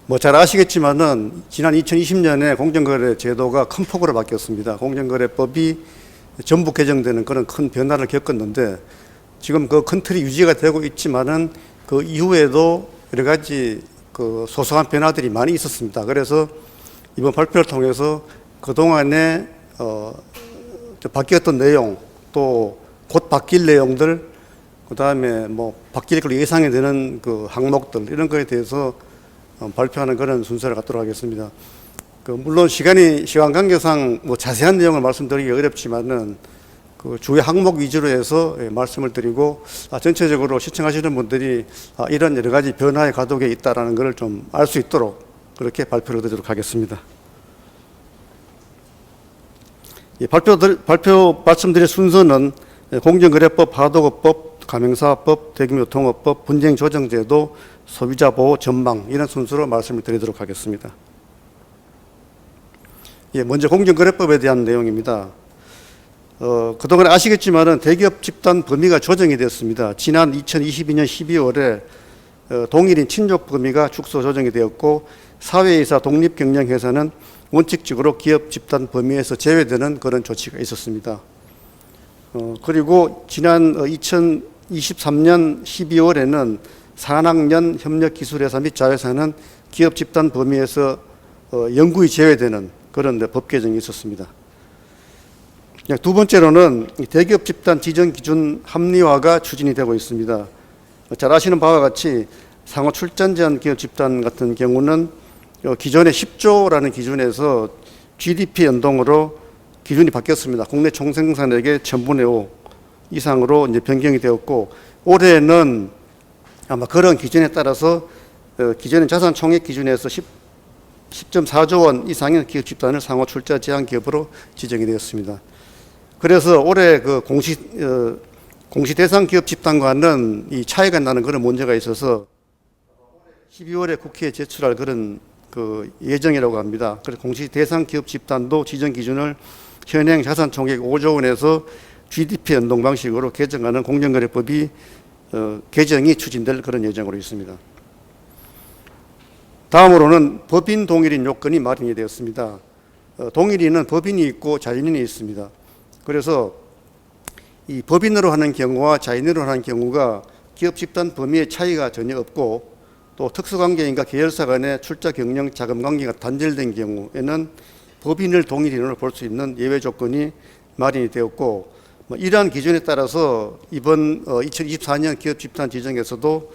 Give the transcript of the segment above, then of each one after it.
뭐 잘 아시겠지만은 지난 2020년에 공정거래 제도가 큰 폭으로 바뀌었습니다. 공정거래법이 전부 개정되는 그런 큰 변화를 겪었는데 지금 그 큰 틀이 유지가 되고 있지만은 그 이후에도 여러 가지 그 소소한 변화들이 많이 있었습니다. 그래서 이번 발표를 통해서 그동안에 바뀌었던 내용, 또 곧 바뀔 내용들, 그 다음에 뭐 바뀔 걸 예상이 되는 그 항목들, 이런 거에 대해서 발표하는 그런 순서를 갖도록 하겠습니다. 물론 시간 관계상 뭐 자세한 내용을 말씀드리기 어렵지만은 그 주요 항목 위주로 해서 말씀을 드리고, 전체적으로 시청하시는 분들이 이런 여러 가지 변화의 가독에 있다라는 것을 좀 알 수 있도록 그렇게 발표를 드리도록 하겠습니다. 발표 말씀드릴 순서는 공정거래법, 하도급법, 가맹사법, 대규모통업법, 분쟁조정제도, 소비자보호 전망, 이런 순서로 말씀을 드리도록 하겠습니다. 먼저 공정거래법에 대한 내용입니다. 그동안 아시겠지만은 대기업 집단 범위가 조정이 됐습니다. 지난 2022년 12월에 동일인 친족 범위가 축소 조정이 되었고, 사회이사 독립경영회사는 원칙적으로 기업 집단 범위에서 제외되는 그런 조치가 있었습니다. 그리고 지난 2023년 12월에는 산학년 협력기술회사 및 자회사는 기업 집단 범위에서 영구히 제외되는 그런 법 개정이 있었습니다. 두 번째로는 대기업 집단 지정 기준 합리화가 추진이 되고 있습니다. 잘 아시는 바와 같이 상호 출전 제한 기업 집단 같은 경우는 기존의 10조라는 기준에서 GDP 연동으로 기준이 바뀌었습니다. 국내 총생산액의 1000분의 5 이상으로 이제 변경이 되었고, 올해는 아마 그런 기준에 따라서 기존의 자산 총액 기준에서 10.4조 원 이상의 기업 집단을 상호 출자 제한 기업으로 지정이 되었습니다. 그래서 올해 그 공시 대상 기업 집단과는 이 차이가 나는 그런 문제가 있어서 12월에 국회에 제출할 그런 그 예정이라고 합니다. 그래서 공시 대상 기업 집단도 지정 기준을 현행 자산 총액 5조 원에서 GDP 연동 방식으로 개정하는 공정거래법이 개정이 추진될 그런 예정으로 있습니다. 다음으로는 법인 동일인 요건이 마련이 되었습니다. 동일인은 법인이 있고 자연인이 있습니다. 그래서 이 법인으로 하는 경우와 자연인으로 하는 경우가 기업 집단 범위의 차이가 전혀 없고, 또 특수관계인과 계열사 간의 출자 경영 자금 관계가 단절된 경우에는 법인을 동일인으로 볼 수 있는 예외 조건이 마련이 되었고, 이러한 기준에 따라서 이번 2024년 기업 집단 지정에서도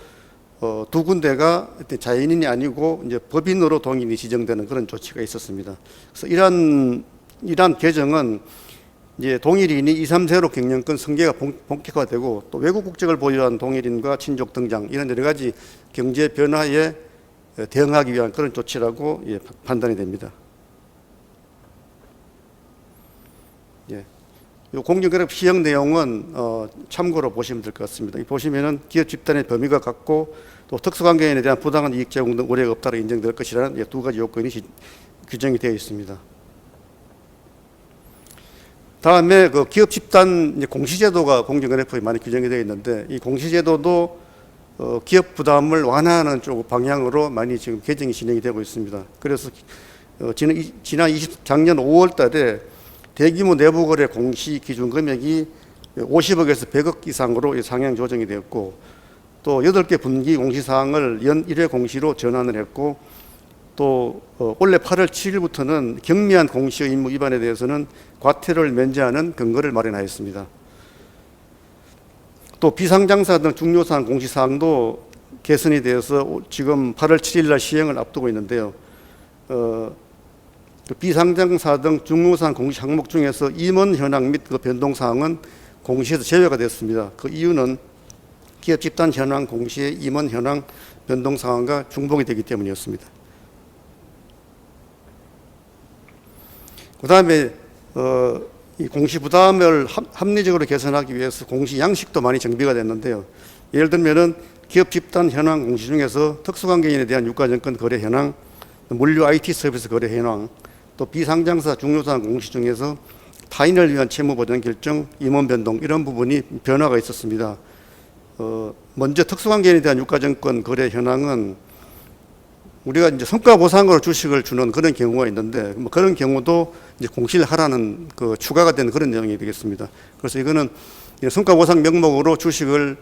두 군데가 자연인이 아니고 이제 법인으로 동일인이 지정되는 그런 조치가 있었습니다. 그래서 이러한 개정은 이제 동일인이 2, 3세로 경영권 승계가 본격화되고, 또 외국 국적을 보유한 동일인과 친족 등장, 이런 여러 가지 경제 변화에 대응하기 위한 그런 조치라고 판단이 됩니다. 이 공정거래 시행 내용은 참고로 보시면 될 것 같습니다. 보시면은 기업 집단의 범위가 같고, 또 특수관계인에 대한 부당한 이익 제공 등 우려가 없다고 인정될 것이라는 두 가지 요건이 규정이 되어 있습니다. 다음에 그 기업 집단 공시제도가 공정거래법에 많이 규정이 되어 있는데, 이 공시제도도 기업 부담을 완화하는 쪽 방향으로 많이 지금 개정이 진행이 되고 있습니다. 그래서 작년 5월 달에 대규모 내부거래 공시 기준 금액이 50억에서 100억 이상으로 상향 조정이 되었고, 또 8개 분기 공시사항을 연 1회 공시로 전환을 했고, 또 올해 8월 7일부터는 경미한 공시 의무 위반에 대해서는 과태료를 면제하는 근거를 마련하였습니다. 또 비상장사 등 중요사항 공시사항도 개선이 되어서 지금 8월 7일 날 시행을 앞두고 있는데요. 비상장사 등 중요사항 공시 항목 중에서 임원 현황 및 그 변동 사항은 공시에서 제외가 됐습니다. 그 이유는 기업 집단 현황 공시의 임원 현황 변동 사항과 중복이 되기 때문이었습니다. 그 다음에 이 공시 부담을 합리적으로 개선하기 위해서 공시 양식도 많이 정비가 됐는데요. 예를 들면은 기업 집단 현황 공시 중에서 특수관계인에 대한 유가증권 거래 현황, 물류 IT 서비스 거래 현황, 또 비상장사 중요사항 공시 중에서 타인을 위한 채무보전 결정, 임원 변동, 이런 부분이 변화가 있었습니다. 먼저 특수관계인에 대한 유가증권 거래 현황은 우리가 이제 성과 보상으로 주식을 주는 그런 경우가 있는데, 뭐 그런 경우도 이제 공시를 하라는 그 추가가 되는 그런 내용이 되겠습니다. 그래서 이거는 성과 보상 명목으로 주식을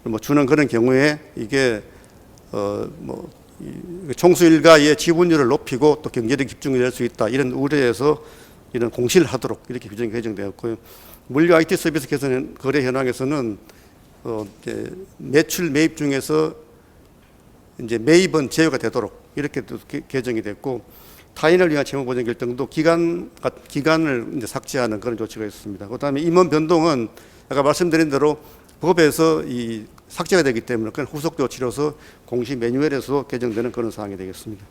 뭐 주는 그런 경우에 이게 총수 일가의 지분율을 높이고 또 경제력 집중이 될 수 있다, 이런 우려에서 이런 공시를 하도록 이렇게 규정이 개정되었고요. 물류 IT 서비스 개선 거래 현황에서는 이제 매출 매입 중에서 이제 매입은 제외가 되도록 이렇게 개정이 됐고, 타인을 위한 채무 보전 결정도 기간을 이제 삭제하는 그런 조치가 있습니다. 그다음에 임원 변동은 아까 말씀드린 대로 법에서 이 삭제가 되기 때문에 그건 후속 조치로서 공시 매뉴얼에서 개정되는 그런 사항이 되겠습니다.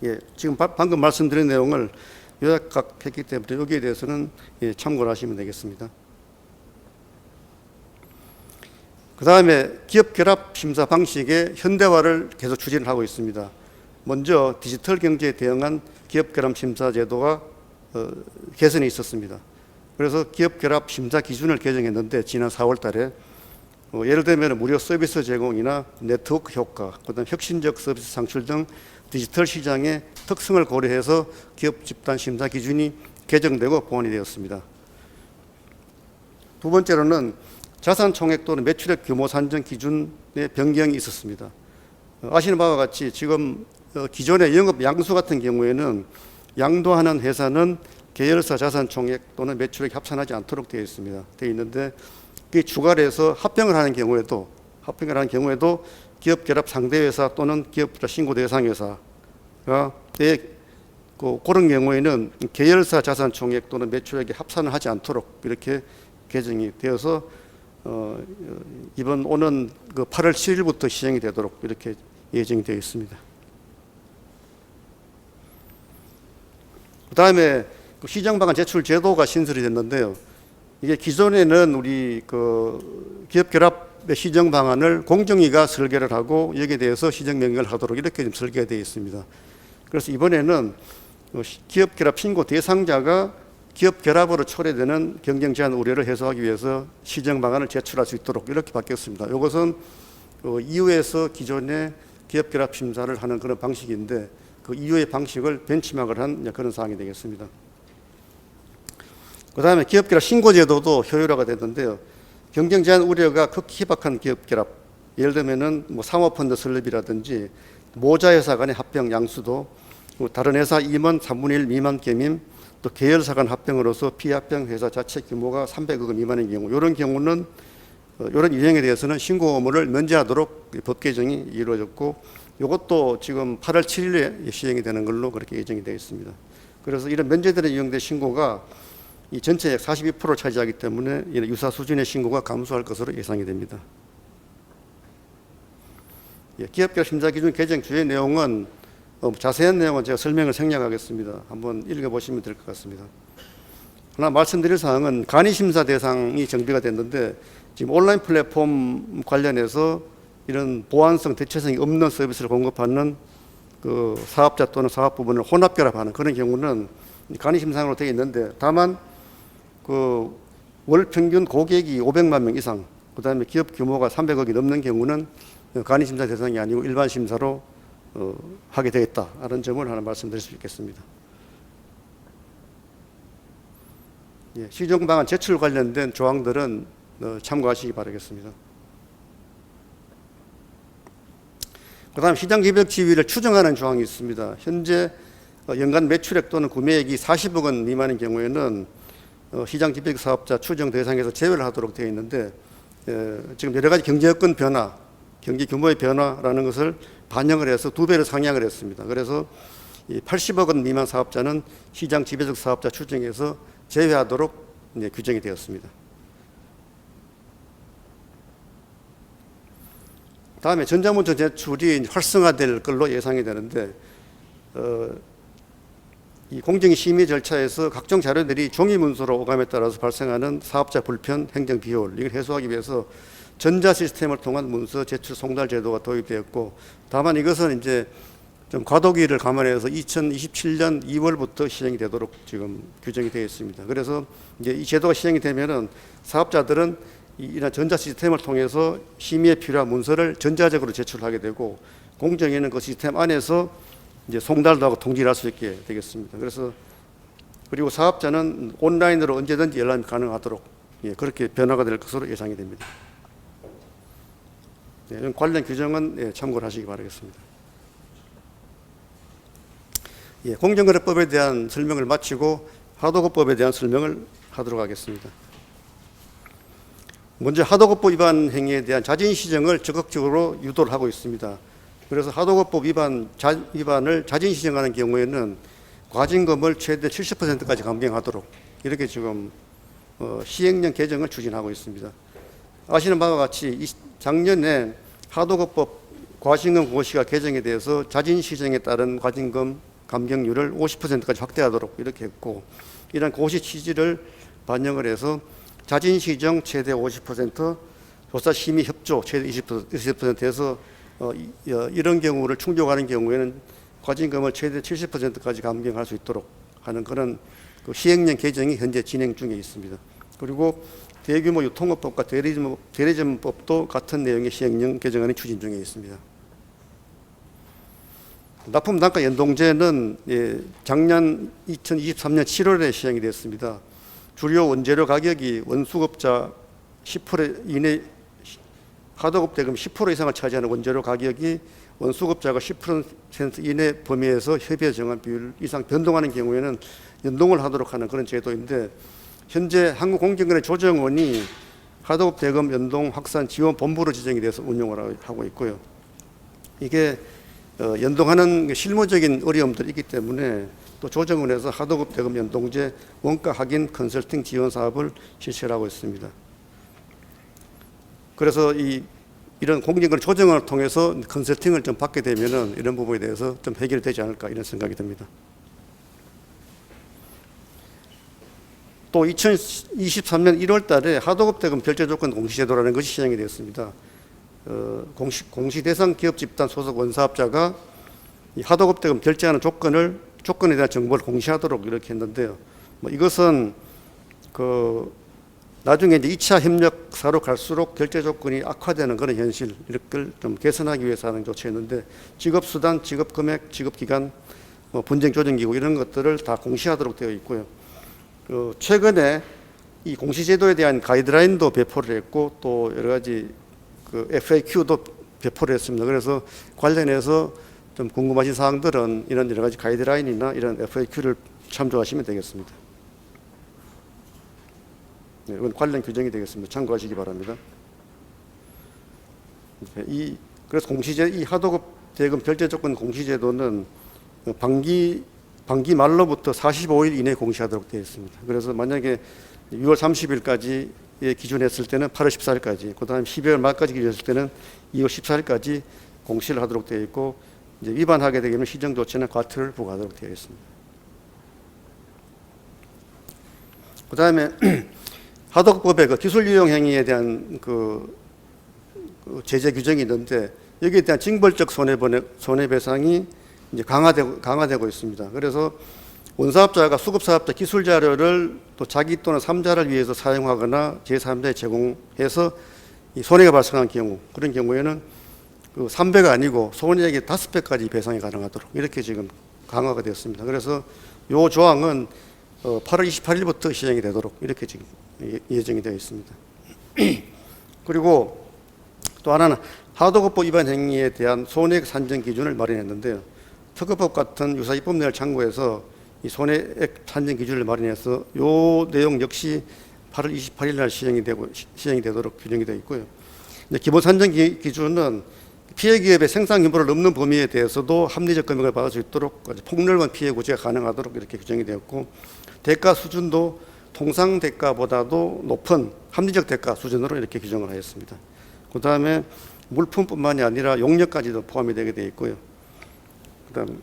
예, 지금 방금 말씀드린 내용을 요약했기 때문에 여기에 대해서는 참고를 하시면 되겠습니다. 그 다음에 기업 결합 심사 방식의 현대화를 계속 추진을 하고 있습니다. 먼저 디지털 경제에 대응한 기업 결합 심사 제도가 개선이 있었습니다. 그래서 기업 결합 심사 기준을 개정했는데 지난 4월 달에 예를 들면 무료 서비스 제공이나 네트워크 효과, 그다음 혁신적 서비스 창출 등 디지털 시장의 특성을 고려해서 기업 집단 심사 기준이 개정되고 보완이 되었습니다. 두 번째로는 자산 총액 또는 매출액 규모 산정 기준의 변경이 있었습니다. 아시는 바와 같이 지금 기존의 영업 양수 같은 경우에는 양도하는 회사는 계열사 자산 총액 또는 매출액 합산하지 않도록 되어 있습니다. 되어 있는데 그게 추가를 해서 합병을 하는 경우에도 기업 결합 상대 회사 또는 기업 신고 대상 회사가 그런 경우에는 계열사 자산 총액 또는 매출액에 합산을 하지 않도록 이렇게 개정이 되어서 이번 오는 8월 7일부터 시행이 되도록 이렇게 예정이 되어 있습니다. 그 다음에 시정 방안 제출 제도가 신설이 됐는데요. 이게 기존에는 우리 기업 결합의 시정 방안을 공정위가 설계를 하고 여기에 대해서 시정 명령을 하도록 이렇게 좀 설계되어 있습니다. 그래서 이번에는 기업 결합 신고 대상자가 기업 결합으로 초래되는 경쟁 제한 우려를 해소하기 위해서 시정 방안을 제출할 수 있도록 이렇게 바뀌었습니다. 이것은 EU에서 기존의 기업 결합 심사를 하는 그런 방식인데 그 EU의 방식을 벤치마크를 한 그런 사항이 되겠습니다. 그 다음에 기업 결합 신고 제도도 효율화가 됐는데요. 경쟁 제한 우려가 극히 희박한 기업 결합, 예를 들면은 사모펀드 설립이라든지 모자 회사 간의 합병 양수도 다른 회사 임원 3분의 1 미만 겸임, 또 계열사 간 합병으로서 피합병 회사 자체 규모가 300억 원 미만인 경우, 이런 경우는 이런 유형에 대해서는 신고 의무를 면제하도록 법 개정이 이루어졌고, 이것도 지금 8월 7일에 시행이 되는 걸로 그렇게 예정이 되어 있습니다. 그래서 이런 면제들에 이용된 신고가 이 전체의 42%를 차지하기 때문에 이런 유사 수준의 신고가 감소할 것으로 예상이 됩니다. 기업결합 심사 기준 개정 주요 내용은 자세한 내용은 제가 설명을 생략하겠습니다. 한번 읽어보시면 될 것 같습니다. 하나 말씀드릴 사항은 간이심사 대상이 정비가 됐는데 지금 온라인 플랫폼 관련해서 이런 보안성, 대체성이 없는 서비스를 공급하는 그 사업자 또는 사업 부분을 혼합 결합하는 그런 경우는 간이심사로 되어 있는데, 다만 그 월 평균 고객이 500만 명 이상, 그 다음에 기업 규모가 300억이 넘는 경우는 간이심사 대상이 아니고 일반 심사로 하게 되겠다라는 점을 하나 말씀드릴 수 있겠습니다. 시정 방안 제출 관련된 조항들은 참고하시기 바라겠습니다. 그 다음 시장 개별 지위를 추정하는 조항이 있습니다. 현재 연간 매출액 또는 구매액이 40억 원 미만인 경우에는 시장 기획 사업자 추정 대상에서 제외를 하도록 되어 있는데, 지금 여러 가지 경제 여건 변화, 경기 규모의 변화라는 것을 반영을 해서 2배를 상향을 했습니다. 그래서 80억 원 미만 사업자는 시장 지배적 사업자 추정에서 제외하도록 규정이 되었습니다. 다음에 전자문서 제출이 활성화될 걸로 예상이 되는데, 이 공정위 심의 절차에서 각종 자료들이 종이 문서로 오감에 따라서 발생하는 사업자 불편, 행정 비효율, 이걸 해소하기 위해서 전자 시스템을 통한 문서 제출 송달 제도가 도입되었고, 다만 이것은 이제 좀 과도기를 감안해서 2027년 2월부터 시행이 되도록 지금 규정이 되어 있습니다. 그래서 이제 이 제도가 시행이 되면은 사업자들은 이런 전자 시스템을 통해서 심의에 필요한 문서를 전자적으로 제출하게 되고, 공정위는 그 시스템 안에서 이제 송달도 하고 통지를 할 수 있게 되겠습니다. 그래서 그리고 사업자는 온라인으로 언제든지 열람이 가능하도록 그렇게 변화가 될 것으로 예상이 됩니다. 관련 규정은 참고를 하시기 바라겠습니다. 공정거래법에 대한 설명을 마치고 하도급법에 대한 설명을 하도록 하겠습니다. 먼저 하도급법 위반 행위에 대한 자진시정을 적극적으로 유도를 하고 있습니다. 그래서 하도급법 위반을 자진시정하는 경우에는 과징금을 최대 70%까지 감경하도록 이렇게 지금 시행령 개정을 추진하고 있습니다. 아시는 바와 같이 작년에 하도급법 과징금 고시가 개정에 대해서 자진시정에 따른 과징금 감경률을 50%까지 확대하도록 이렇게 했고, 이런 고시 취지를 반영을 해서 자진시정 최대 50%, 조사심의 협조 최대 20%에서 이런 경우를 충족하는 경우에는 과징금을 최대 70%까지 감경할 수 있도록 하는 그런 시행령 개정이 현재 진행 중에 있습니다. 그리고 대규모 유통업법과 대리점법도 같은 내용의 시행령 개정안이 추진 중에 있습니다. 납품 단가 연동제는 작년 2023년 7월에 시행이 됐습니다. 주요 원재료 가격이 원수급자 10% 이내, 하도급 대금 10% 이상을 차지하는 원재료 가격이 원수급자가 10% 이내 범위에서 협의에 정한 비율 이상 변동하는 경우에는 연동을 하도록 하는 그런 제도인데, 현재 한국공정거래조정원이 하도급 대금 연동 확산 지원 본부로 지정이 돼서 운영을 하고 있고요. 이게 연동하는 실무적인 어려움들이 있기 때문에 또 조정원에서 하도급 대금 연동제 원가 확인 컨설팅 지원 사업을 실시하고 있습니다. 그래서 이런 공정거래 조정원을 통해서 컨설팅을 좀 받게 되면은 이런 부분에 대해서 좀 해결되지 않을까 이런 생각이 듭니다. 또 2023년 1월 달에 하도급 대금 결제 조건 공시제도라는 것이 시행이 되었습니다. 공시 대상 기업 집단 소속 원사업자가 이 하도급 대금 결제하는 조건에 대한 정보를 공시하도록 이렇게 했는데요. 이것은 나중에 이제 2차 협력사로 갈수록 결제 조건이 악화되는 그런 현실, 이렇게 좀 개선하기 위해서 하는 조치였는데, 지급수단, 지급금액, 지급기간, 분쟁 조정기구 이런 것들을 다 공시하도록 되어 있고요. 최근에 이 공시제도에 대한 가이드라인도 배포를 했고, 또 여러 가지 FAQ도 배포를 했습니다. 그래서 관련해서 좀 궁금하신 사항들은 이런 여러 가지 가이드라인이나 이런 FAQ를 참조하시면 되겠습니다. 이건 관련 규정이 되겠습니다. 참고하시기 바랍니다. 그래서 이 하도급 대금 결제 조건 공시제도는 반기 말로부터 45일 이내에 공시하도록 되어 있습니다. 그래서 만약에 6월 30일까지 기준했을 때는 8월 14일까지, 그 다음에 12월 말까지 기준했을 때는 2월 14일까지 공시를 하도록 되어 있고, 이제 위반하게 되면 시정조치는 과태료를 부과하도록 되어 있습니다. 그 다음에 하도급법의 기술유용 행위에 대한 제재 규정이 있는데, 여기에 대한 징벌적 손해배상이 이제 강화되고 있습니다. 그래서 원사업자가 수급사업자 기술 자료를 또 자기 또는 3자를 위해서 사용하거나 제3자에 제공해서 이 손해가 발생한 경우, 그런 경우에는 3배가 아니고 손해액의 5배까지 배상이 가능하도록 이렇게 지금 강화가 되었습니다. 그래서 이 조항은 8월 28일부터 시행이 되도록 이렇게 지금 예정이 되어 있습니다. 그리고 또 하나는 하도급법 위반 행위에 대한 손해액 산정 기준을 마련했는데요. 특허법 같은 유사 입법령을 참고해서 이 손해액 산정 기준을 마련해서 이 내용 역시 8월 28일 날 시행이 되도록 규정이 되어 있고요. 기본 산정 기준은 피해 기업의 생산 규모를 넘는 범위에 대해서도 합리적 금액을 받을 수 있도록 폭넓은 피해 구제가 가능하도록 이렇게 규정이 되었고, 대가 수준도 통상 대가보다도 높은 합리적 대가 수준으로 이렇게 규정을 하였습니다. 그 다음에 물품뿐만이 아니라 용역까지도 포함이 되게 되어 있고요. 그 다음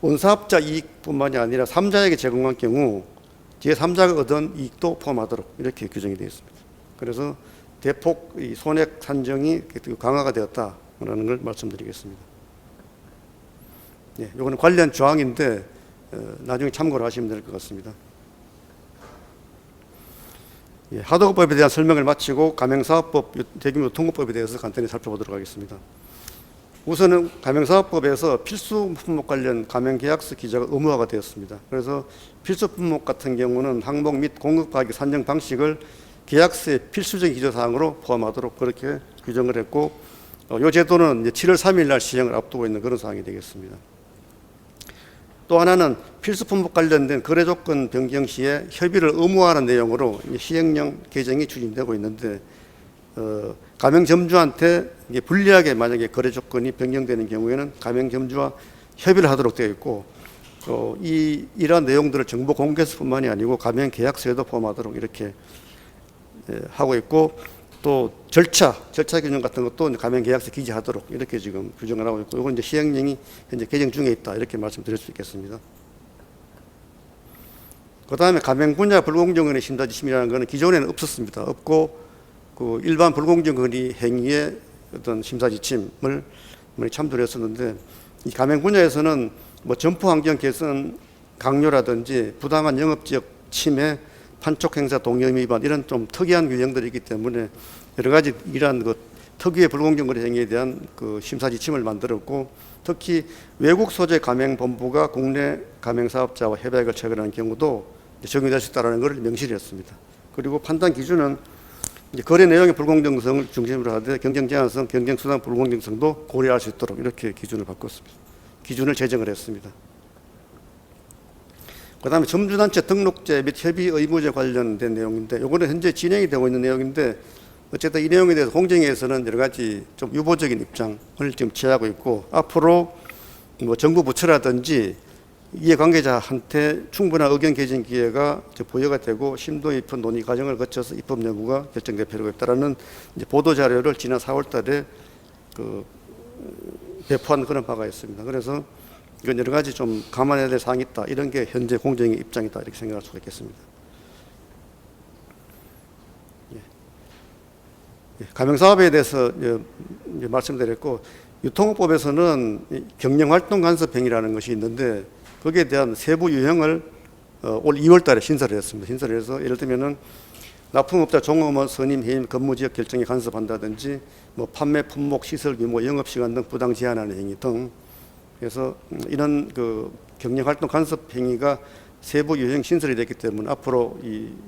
원사업자 이익뿐만이 아니라 3자에게 제공한 경우 제3자가 얻은 이익도 포함하도록 이렇게 규정이 되어 있습니다. 그래서 대폭 이 손해액 산정이 강화가 되었다라는 걸 말씀드리겠습니다. 이거는 관련 조항인데 나중에 참고를 하시면 될 것 같습니다. 예, 하도급법에 대한 설명을 마치고 가맹사업법, 대규모 유통업법에 대해서 간단히 살펴보도록 하겠습니다. 우선은 가맹사업법에서 필수 품목 관련 가맹계약서 기재가 의무화가 되었습니다. 그래서 필수 품목 같은 경우는 항목 및 공급가격 산정 방식을 계약서의 필수적인 기재사항으로 포함하도록 그렇게 규정을 했고, 이 제도는 이제 7월 3일 날 시행을 앞두고 있는 그런 사항이 되겠습니다. 또 하나는 필수 품목 관련된 거래 조건 변경 시에 협의를 의무화하는 내용으로 시행령 개정이 추진되고 있는데, 가맹점주한테 이게 불리하게 만약에 거래 조건이 변경되는 경우에는 가맹점주와 협의를 하도록 되어 있고, 이러한 내용들을 정보 공개서뿐만이 아니고 가맹 계약서에도 포함하도록 이렇게 하고 있고, 또 절차 규정 같은 것도 가맹 계약서 기재하도록 이렇게 지금 규정을 하고 있고, 이건 이제 시행령이 현재 개정 중에 있다 이렇게 말씀드릴 수 있겠습니다. 그 다음에 가맹 분야 불공정거래 심사 지침이라는 것은 기존에는 없었습니다. 없고 그 일반 불공정거래 행위의 어떤 심사 지침을 참조를 했었는데, 이 가맹 분야에서는 뭐 점포 환경 개선 강요라든지 부당한 영업지역 침해, 판촉 행사 동의의 위반 이런 좀 특이한 규정들이 있기 때문에 여러 가지 이러한 그 특유의 불공정거래 행위에 대한 그 심사 지침을 만들었고, 특히 외국 소재 가맹 본부가 국내 가맹 사업자와 협약을 체결하는 경우도 적용될 수 있다는 것을 명시를 했습니다. 그리고 판단 기준은 이제 거래 내용의 불공정성을 중심으로 하되 경쟁 제한성, 경쟁 수단 불공정성도 고려할 수 있도록 이렇게 기준을 바꿨습니다. 기준을 제정을 했습니다. 그 다음에 점주단체 등록제 및 협의 의무제 관련된 내용인데, 이거는 현재 진행이 되고 있는 내용인데, 어쨌든 이 내용에 대해서 공정위에서는 여러 가지 좀 유보적인 입장을 지금 취하고 있고, 앞으로 뭐 정부 부처라든지 이해관계자한테 충분한 의견 개진 기회가 부여가 되고 심도 입헌 논의 과정을 거쳐서 입법 여부가 결정될 필요가 있다라는 이제 보도 자료를 지난 4월달에 그 배포한 그런 바가 있습니다. 그래서 이건 여러 가지 좀 감안해야 될 사항이 있다, 이런 게 현재 공정의 입장이다 이렇게 생각할 수가 있겠습니다. 가맹사업에 대해서 말씀드렸고, 유통업법에서는 경영활동 간섭행위라는 것이 있는데, 거기에 대한 세부 유형을 올 2월 달에 신설을 했습니다. 신설을 해서 예를 들면은 납품업자 종업원 선임 해임 근무지역 결정에 간섭한다든지 뭐 판매 품목 시설 규모 영업시간 등 부당 제한하는 행위 등, 그래서 이런 그 경영활동 간섭 행위가 세부 유형 신설이 됐기 때문에 앞으로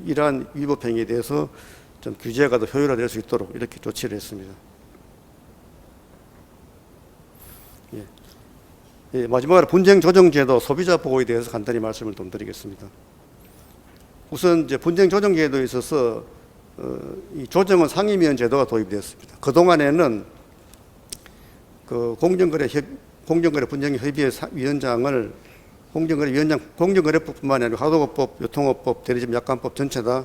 이러한 위법 행위에 대해서 좀 규제가 더 효율화될 수 있도록 이렇게 조치를 했습니다. 마지막으로 분쟁 조정제도 소비자 보호에 대해서 간단히 말씀을 좀 드리겠습니다. 우선 이제 분쟁 조정제도에 있어서 이 조정은 상임위원 제도가 도입되었습니다. 그 동안에는 그 공정거래 분쟁 협의회 위원장을 공정거래법뿐만 아니라 하도급법, 유통업법, 대리점 약관법 전체 다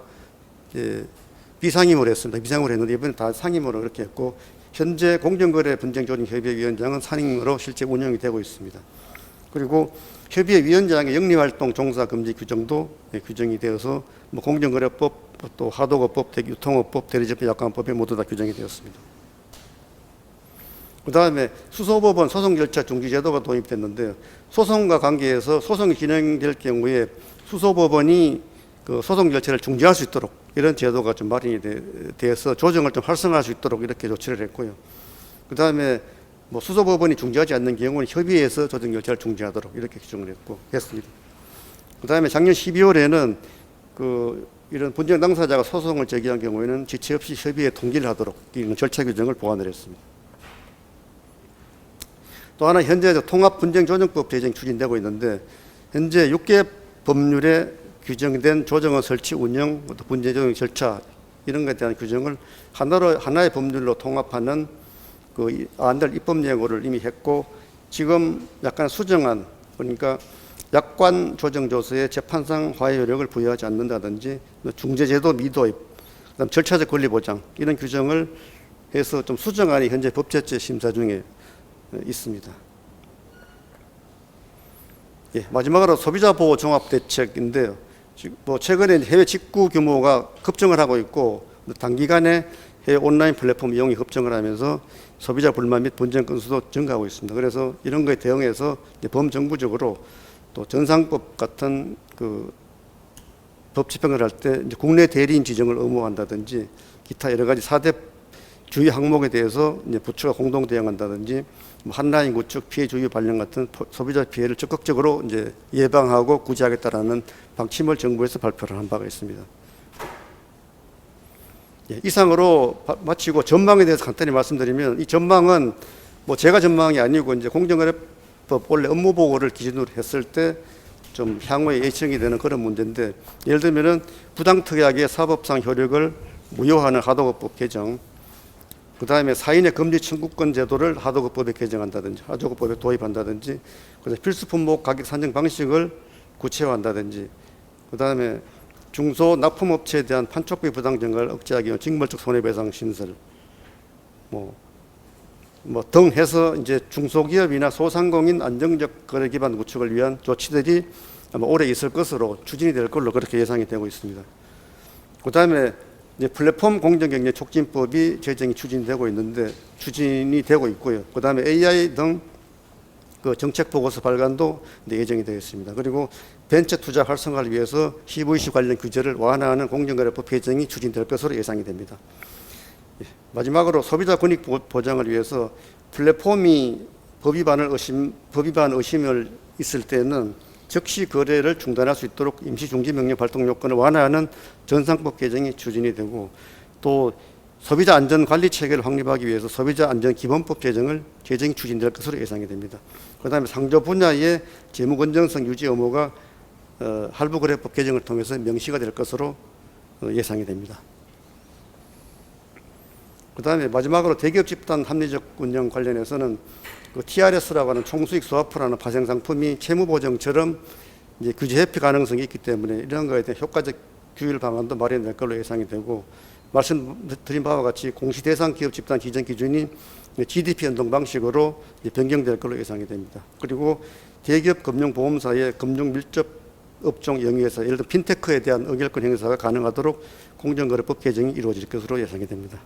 비상임으로 했습니다. 비상임으로 했는데 이번에 다 상임으로 그렇게 했고, 현재 공정거래 분쟁 조정 협의회 위원장은 상임으로 실제 운영이 되고 있습니다. 그리고 협의회 위원장의 영리활동 종사 금지 규정도 규정이 되어서 뭐 공정거래법, 또 하도급법, 유통업법, 대리점 약관법에 모두 다 규정이 되었습니다. 그 다음에 수소법원 소송 절차 중지 제도가 도입됐는데, 소송과 관계해서 소송이 진행될 경우에 수소법원이 그 소송 절차를 중지할 수 있도록 이런 제도가 좀 마련이 돼서 조정을 좀 활성화할 수 있도록 이렇게 조치를 했고요. 그 다음에 뭐 수소법원이 중지하지 않는 경우는 협의회에서 조정 절차를 중지하도록 이렇게 규정을 했습니다. 그 다음에 작년 12월에는 그 이런 분쟁 당사자가 소송을 제기한 경우에는 지체 없이 협의회에 통지를 하도록 이런 절차 규정을 보완을 했습니다. 또 하나 현재 통합분쟁조정법 제정이 추진되고 있는데, 현재 6개 법률에 규정된 조정원 설치 운영, 분쟁조정 절차 이런 것에 대한 규정을 하나의 법률로 통합하는 그 안들 입법 예고를 이미 했고, 지금 약간 수정안, 그러니까 약관 조정조서에 재판상 화해 효력을 부여하지 않는다든지 중재제도 미도입, 그다음 절차적 권리 보장 이런 규정을 해서 좀 수정안이 현재 법제처 심사 중에 있습니다. 마지막으로 소비자 보호 종합 대책인데요. 뭐 최근에 해외 직구 규모가 급증을 하고 있고, 단기간에 해외 온라인 플랫폼 이용이 급증을 하면서 소비자 불만 및 분쟁 건수도 증가하고 있습니다. 그래서 이런 거에 대응해서 범정부적으로 또 전상법 같은 그 법 집행을 할 때 국내 대리인 지정을 의무화한다든지 기타 여러 가지 4대 주의 항목에 대해서 이제 부처가 공동 대응한다든지 한라인 구축, 피해 주의 발령 같은 소비자 피해를 적극적으로 이제 예방하고 구제하겠다라는 방침을 정부에서 발표를 한 바가 있습니다. 예, 이상으로 마치고 전망에 대해서 간단히 말씀드리면 이 전망은 뭐 제가 전망이 아니고 이제 공정거래법 원래 업무 보고를 기준으로 했을 때 좀 향후에 예측이 되는 그런 문제인데 예를 들면은 부당특약의 사법상 효력을 무효하는 하도급법 개정, 그 다음에 사인의 금리 청구권 제도를 하도급법에 개정한다든지 하도급법에 도입한다든지, 그래서 필수 품목 가격 산정 방식을 구체화한다든지, 그 다음에 중소 납품업체에 대한 판촉비 부당 증가를 억제하기 위한 징벌적 손해배상 신설, 등 해서 이제 중소기업이나 소상공인 안정적 거래 기반 구축을 위한 조치들이 아마 올해 있을 것으로 추진이 될 걸로 그렇게 예상이 되고 있습니다. 그 다음에 이제 플랫폼 공정경제 촉진법이 제정이 추진되고 있고요. 그 다음에 AI 등 그 정책 보고서 발간도 예정이 되어 있습니다. 그리고 벤처 투자 활성화를 위해서 CVC 관련 규제를 완화하는 공정거래법 개정이 추진될 것으로 예상이 됩니다. 마지막으로 소비자 권익 보장을 위해서 플랫폼이 법 위반 의심을 있을 때는 즉시 거래를 중단할 수 있도록 임시 중지 명령 발동 요건을 완화하는 전상법 개정이 추진이 되고, 또 소비자 안전 관리 체계를 확립하기 위해서 소비자 안전 기본법 개정이 추진될 것으로 예상이 됩니다. 그다음에 상조 분야의 재무 건전성 유지 의무가 할부거래법 개정을 통해서 명시가 될 것으로 예상이 됩니다. 그 다음에 마지막으로 대기업 집단 합리적 운영 관련해서는 그 TRS라고 하는 총수익 스와프라는 파생 상품이 채무보증처럼 이제 규제 회피 가능성이 있기 때문에 이런 거에 대한 효과적 규율 방안도 마련될 걸로 예상이 되고, 말씀드린 바와 같이 공시 대상 기업 집단 지정 기준이 GDP 연동 방식으로 변경될 걸로 예상이 됩니다. 그리고 대기업 금융보험사의 금융 밀접 업종 영위에서 예를 들어 핀테크에 대한 의결권 행사가 가능하도록 공정거래법 개정이 이루어질 것으로 예상이 됩니다.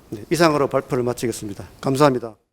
네, 이상으로 발표를 마치겠습니다. 감사합니다.